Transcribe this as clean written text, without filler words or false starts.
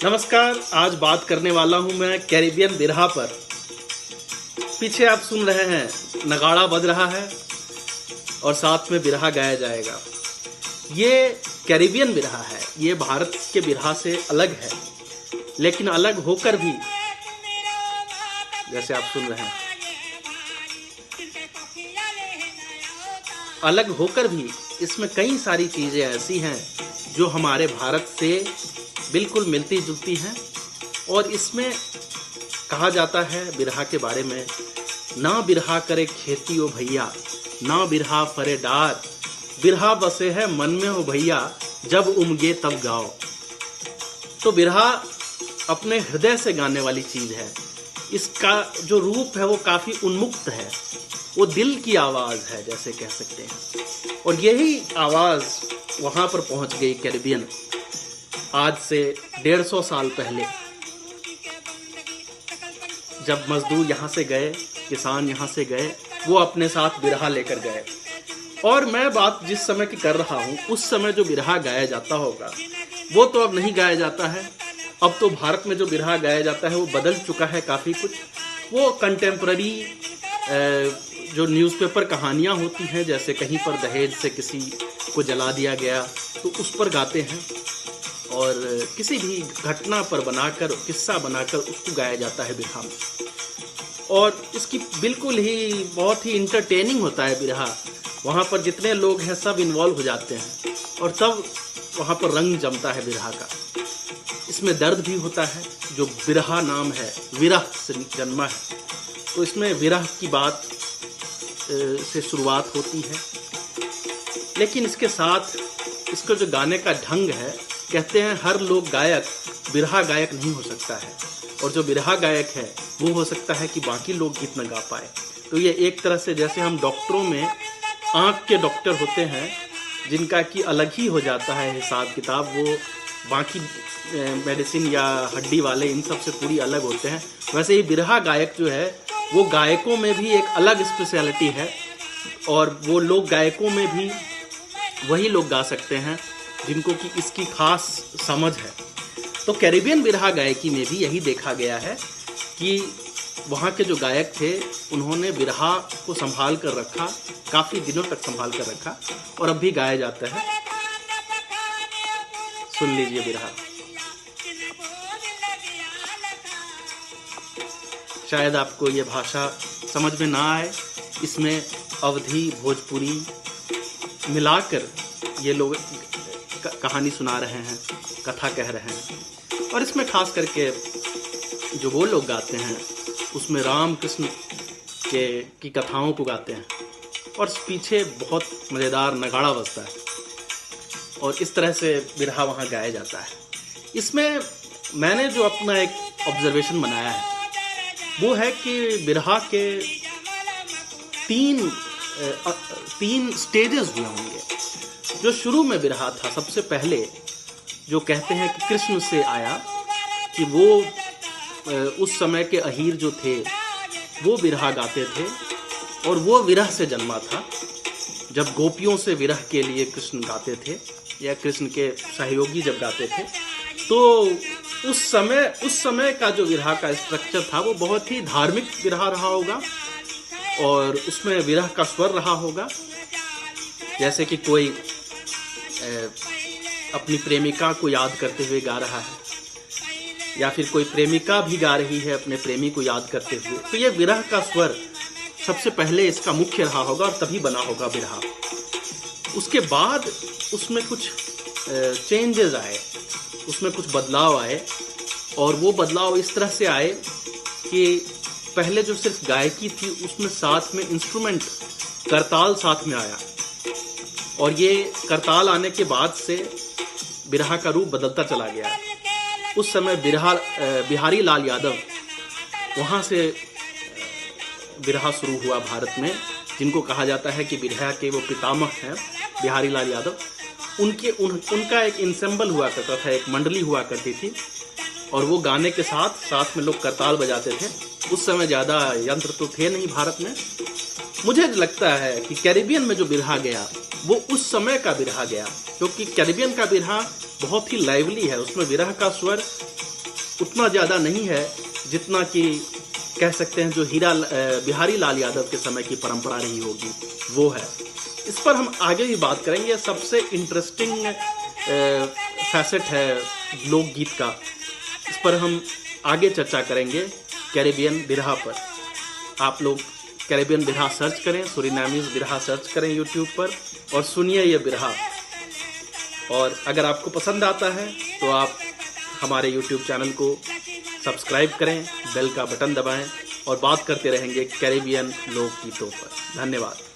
नमस्कार। आज बात करने वाला हूं मैं कैरिबियन बिरहा पर। पीछे आप सुन रहे हैं नगाड़ा बज रहा है और साथ में बिरहा गाया जाएगा। ये कैरिबियन बिरहा है, ये भारत के बिरहा से अलग है, लेकिन अलग होकर भी जैसे आप सुन रहे हैं, अलग होकर भी इसमें कई सारी चीज़ें ऐसी हैं जो हमारे भारत से बिल्कुल मिलती जुलती हैं। और इसमें कहा जाता है बिरहा के बारे में, ना बिरहा करे खेती ओ भैया, ना बिरहा फरे डार, बिरहा बसे है मन में हो भैया, जब उमगे तब गाओ। तो बिरहा अपने हृदय से गाने वाली चीज़ है। इसका जो रूप है वो काफ़ी उन्मुक्त है, वो दिल की आवाज़ है जैसे कह सकते हैं। और यही आवाज़ वहाँ पर पहुँच गई कैरिबियन आज से 150 साल पहले, जब मजदूर यहाँ से गए, किसान यहाँ से गए, वो अपने साथ बिरहा लेकर गए। और मैं बात जिस समय की कर रहा हूँ, उस समय जो बिरहा गाया जाता होगा वो तो अब नहीं गाया जाता है। अब तो भारत में जो बिरहा गाया जाता है वो बदल चुका है काफ़ी कुछ। वो कंटेम्प्ररी जो न्यूज़पेपर कहानियाँ होती हैं, जैसे कहीं पर दहेज से किसी को जला दिया गया तो उस पर गाते हैं, और किसी भी घटना पर बनाकर, किस्सा बनाकर उसको गाया जाता है बिरहा में। और इसकी बिल्कुल ही बहुत ही इंटरटेनिंग होता है बिरहा। वहाँ पर जितने लोग हैं सब इन्वॉल्व हो जाते हैं और तब वहाँ पर रंग जमता है बिरहा का। इसमें दर्द भी होता है, जो बिरहा नाम है विरह से जन्मा है, तो इसमें विरह की बात से शुरुआत होती है। लेकिन इसके साथ इसका जो गाने का ढंग है, कहते हैं हर लोग गायक बिरहा गायक नहीं हो सकता है, और जो बिरहा गायक है वो हो सकता है कि बाकी लोग गीत न गा पाए। तो ये एक तरह से जैसे हम डॉक्टरों में आँख के डॉक्टर होते हैं जिनका कि अलग ही हो जाता है हिसाब किताब, वो बाकी मेडिसिन या हड्डी वाले इन सब से पूरी अलग होते हैं, वैसे ही बिरहा गायक जो है वो गायकों में भी एक अलग स्पेशलिटी है। और वो लोग गायकों में भी वही लोग गा सकते हैं जिनको कि इसकी खास समझ है। तो कैरिबियन बिरहा गायकी में भी यही देखा गया है कि वहाँ के जो गायक थे उन्होंने बिरहा को संभाल कर रखा, काफ़ी दिनों तक संभाल कर रखा, और अब भी गाया जाता है। सुन लीजिए बिरहा। शायद आपको ये भाषा समझ में ना आए, इसमें अवधी भोजपुरी मिलाकर ये लोग कहानी सुना रहे हैं, कथा कह रहे हैं। और इसमें खास करके जो वो लोग गाते हैं उसमें राम कृष्ण की कथाओं को गाते हैं, और पीछे बहुत मज़ेदार नगाड़ा बजता है, और इस तरह से बिरहा वहाँ गाया जाता है। इसमें मैंने जो अपना एक ऑब्जर्वेशन बनाया है वो है कि बिरहा के तीन स्टेजेस हुए होंगे। जो शुरू में बिरहा था, सबसे पहले जो कहते हैं कि कृष्ण से आया, कि वो उस समय के अहीर जो थे वो बिरहा गाते थे, और वो विरह से जन्मा था। जब गोपियों से विरह के लिए कृष्ण गाते थे या कृष्ण के सहयोगी जब गाते थे, तो उस समय का जो विरह का स्ट्रक्चर था वो बहुत ही धार्मिक विरह रहा होगा, और उसमें विरह का स्वर रहा होगा। जैसे कि कोई अपनी प्रेमिका को याद करते हुए गा रहा है, या फिर कोई प्रेमिका भी गा रही है अपने प्रेमी को याद करते हुए, तो ये विरह का स्वर सबसे पहले इसका मुख्य रहा होगा, और तभी बना होगा बिरहा। उसके बाद उसमें कुछ चेंजेस आए, उसमें कुछ बदलाव आए, और वो बदलाव इस तरह से आए कि पहले जो सिर्फ गायकी थी उसमें साथ में इंस्ट्रूमेंट करताल साथ में आया, और ये करताल आने के बाद से बिरहा का रूप बदलता चला गया। उस समय बिहारी लाल यादव, वहाँ से बिरहा शुरू हुआ भारत में, जिनको कहा जाता है कि बिरहा के वो पितामह हैं बिहारी लाल यादव। उनका एक इंसेम्बल हुआ करता था, एक मंडली हुआ करती थी, और वो गाने के साथ में लोग करताल बजाते थे। उस समय ज़्यादा यंत्र तो थे नहीं भारत में। मुझे लगता है कि कैरिबियन में जो बिरहा गया वो उस समय का बिरहा गया, क्योंकि कैरिबियन का बिरहा बहुत ही लाइवली है, उसमें विरह का स्वर उतना ज़्यादा नहीं है जितना कि कह सकते हैं जो बिहारी लाल यादव के समय की परंपरा रही होगी वो है। इस पर हम आगे भी बात करेंगे। सबसे इंटरेस्टिंग फैसेट है लोकगीत का, इस पर हम आगे चर्चा करेंगे कैरेबियन बिरहा पर। आप लोग कैरेबियन बिरहा सर्च करें, सूरीनामीज बिरहा सर्च करें यूट्यूब पर और सुनिए ये बिरहा। और अगर आपको पसंद आता है तो आप हमारे यूट्यूब चैनल को सब्सक्राइब करें, बेल का बटन दबाएं और बात करते रहेंगे कैरेबियन लोकगीतों पर। धन्यवाद।